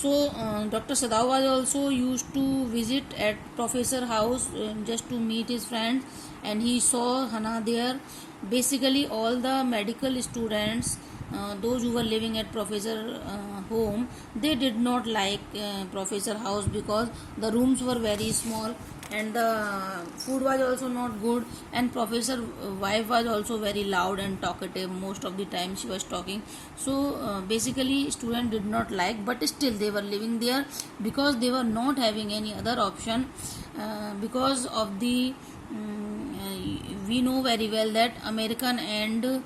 Dr. Sadao was also used to visit at Professor house just to meet his friends, and he saw Hana there. Basically, all the medical students, those who were living at Professor home, they did not like Professor house because the rooms were very small and the food was also not good, and Professor wife was also very loud and talkative. Most of the time she was talking. Basically student did not like, but still they were living there because they were not having any other option, because of the we know very well that American and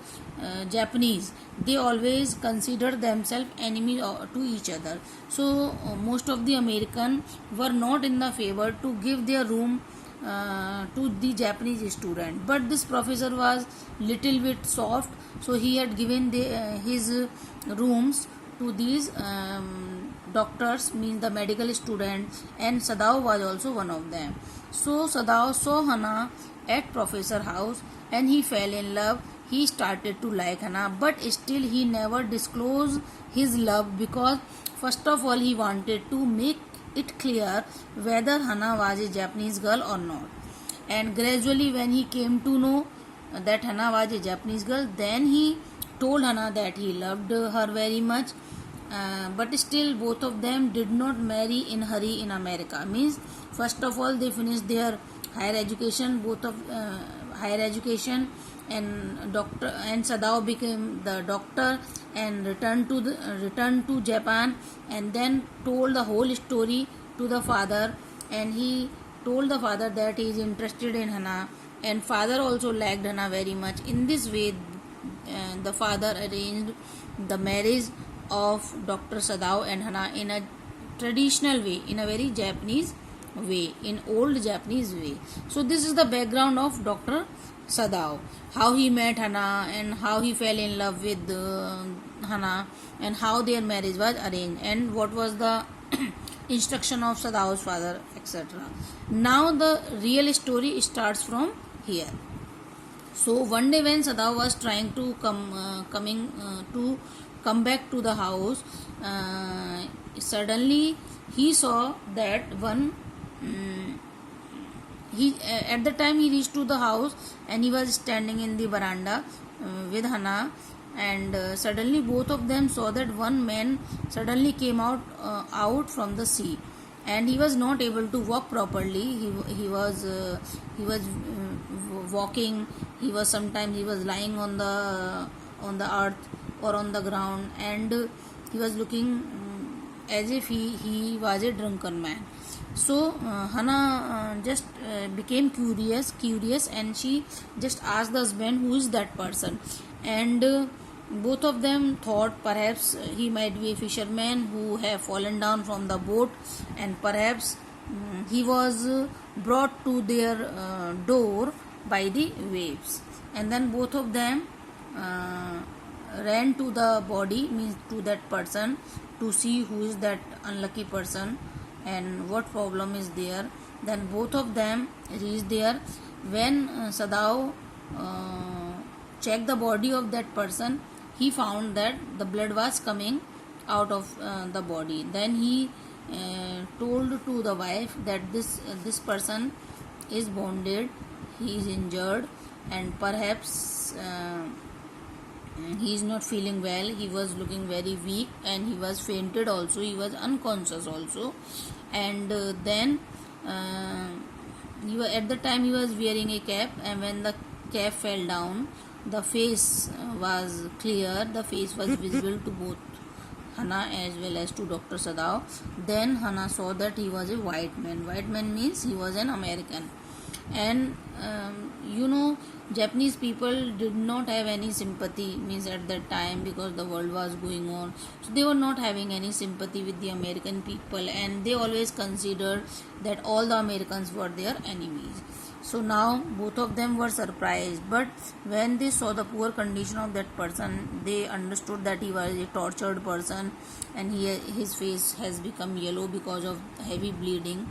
Japanese, they always consider themselves enemy to each other. Most of the American were not in the favor to give their room to the Japanese student, but this professor was little bit soft, so he had given his rooms to these doctors, means the medical students, and Sadao was also one of them. So Sadao saw Hana at Professor house and he fell in love. He started to like Hana, but still he never disclosed his love because first of all he wanted to make it clear whether Hana was a Japanese girl or not. And gradually when he came to know that Hana was a Japanese girl, then he told Hana that he loved her very much. But still both of them did not marry in hurry in America. Means first of all they finished their higher education, both of higher education, and Sadao became the doctor and returned to Japan, and then told the whole story to the father, and he told the father that he is interested in Hana, and father also liked Hana very much. In this way the father arranged the marriage of Dr. Sadao and Hana in a traditional way, in a very Japanese way, in old Japanese way. So this is the background of Dr. Sadao, how he met Hana and how he fell in love with Hana, and how their marriage was arranged, and what was the instruction of Sadao's father, etc. Now the real story starts from here. So one day when Sadao was trying to come back to the house, suddenly he saw that one. He at the time he reached to the house and he was standing in the veranda with Hana, and suddenly both of them saw that one man suddenly came out from the sea, and he was not able to walk properly. He was walking. He was lying on the earth or on the ground, and he was looking as if he was a drunken man. So Hana just became curious, and she just asked the husband who is that person, and both of them thought perhaps he might be a fisherman who have fallen down from the boat, and perhaps he was brought to their door by the waves. And then both of them ran to the body, means to that person, to see who is that unlucky person and what problem is there. Then both of them reached there. When Sadao checked the body of that person, he found that the blood was coming out of the body. Then he told to the wife that this person is wounded, he is injured, and perhaps he is not feeling well. He was looking very weak, and he was fainted also, he was unconscious also. And then at the time he was wearing a cap, and when the cap fell down, the face was clear, the face was visible to both Hana as well as to Dr. Sadao. Then Hana saw that he was a white man. White man means he was an American. And Japanese people did not have any sympathy, means at that time, because the world was going on, so they were not having any sympathy with the American people, and they always considered that all the Americans were their enemies. So now both of them were surprised, but when they saw the poor condition of that person, they understood that he was a tortured person, and his face has become yellow because of heavy bleeding.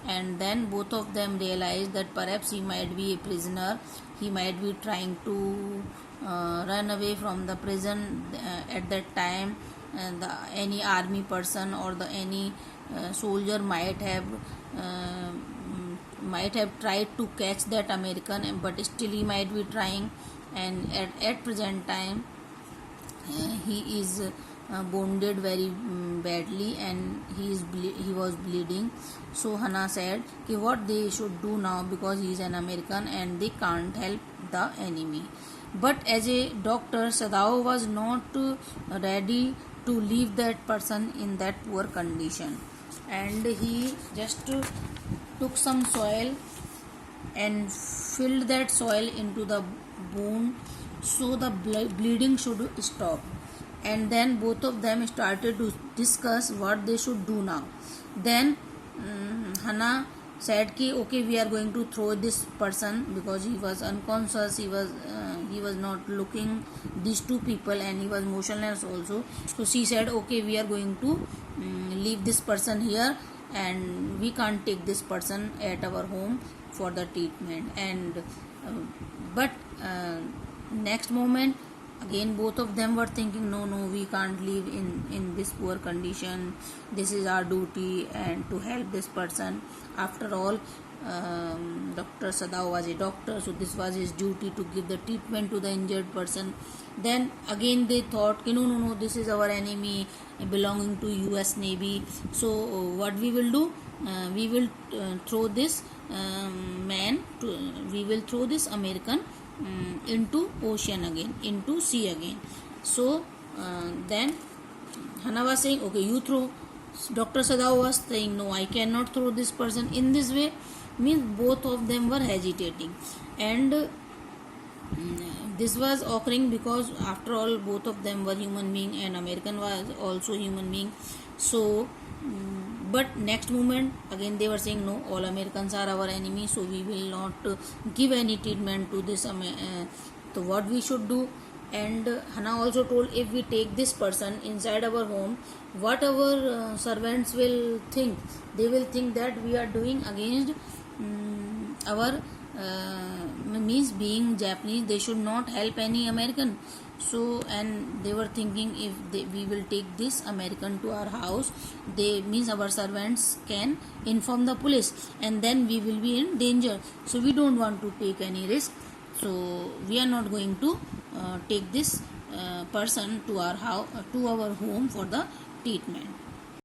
And then both of them realized that perhaps he might be a prisoner, he might be trying to run away from the prison at that time. any army person or the any soldier uh, might have tried to catch that American, but still he might be trying, and at present time he is wounded very badly, and he was bleeding. So Hannah said what they should do now, because he is an American and they can't help the enemy. But as a doctor, Sadao was not ready to leave that person in that poor condition, and he just took some soil and filled that soil into the wound so the bleeding should stop. And then both of them started to discuss what they should do now. Then Hannah said ki okay, we are going to throw this person, because he was unconscious, he was not looking these two people, and he was motionless also. So she said okay, we are going to leave this person here, and we can't take this person at our home for the treatment. And but next moment again both of them were thinking, no, we can't live in this poor condition, this is our duty and to help this person. After all, Dr. Sadao was a doctor, so this was his duty to give the treatment to the injured person. Then again they thought, no, this is our enemy belonging to US Navy, so what we will do, we will throw this we will throw this American into ocean again, into sea again. So then Hannah was saying okay, you throw. Dr. Sadao was saying no, I cannot throw this person in this way. Means both of them were hesitating, and this was occurring because after all both of them were human being, and American was also human being. So but next moment again they were saying no, all Americans are our enemy, so we will not give any treatment to this so what we should do. And Hannah also told, if we take this person inside our home, what our servants will think, they will think that we are doing against our means being Japanese, they should not help any American. So, and they were thinking if we will take this American to our house, they means our servants can inform the police, and then we will be in danger. So we don't want to take any risk. So we are not going to take this person to our house, to our home for the treatment.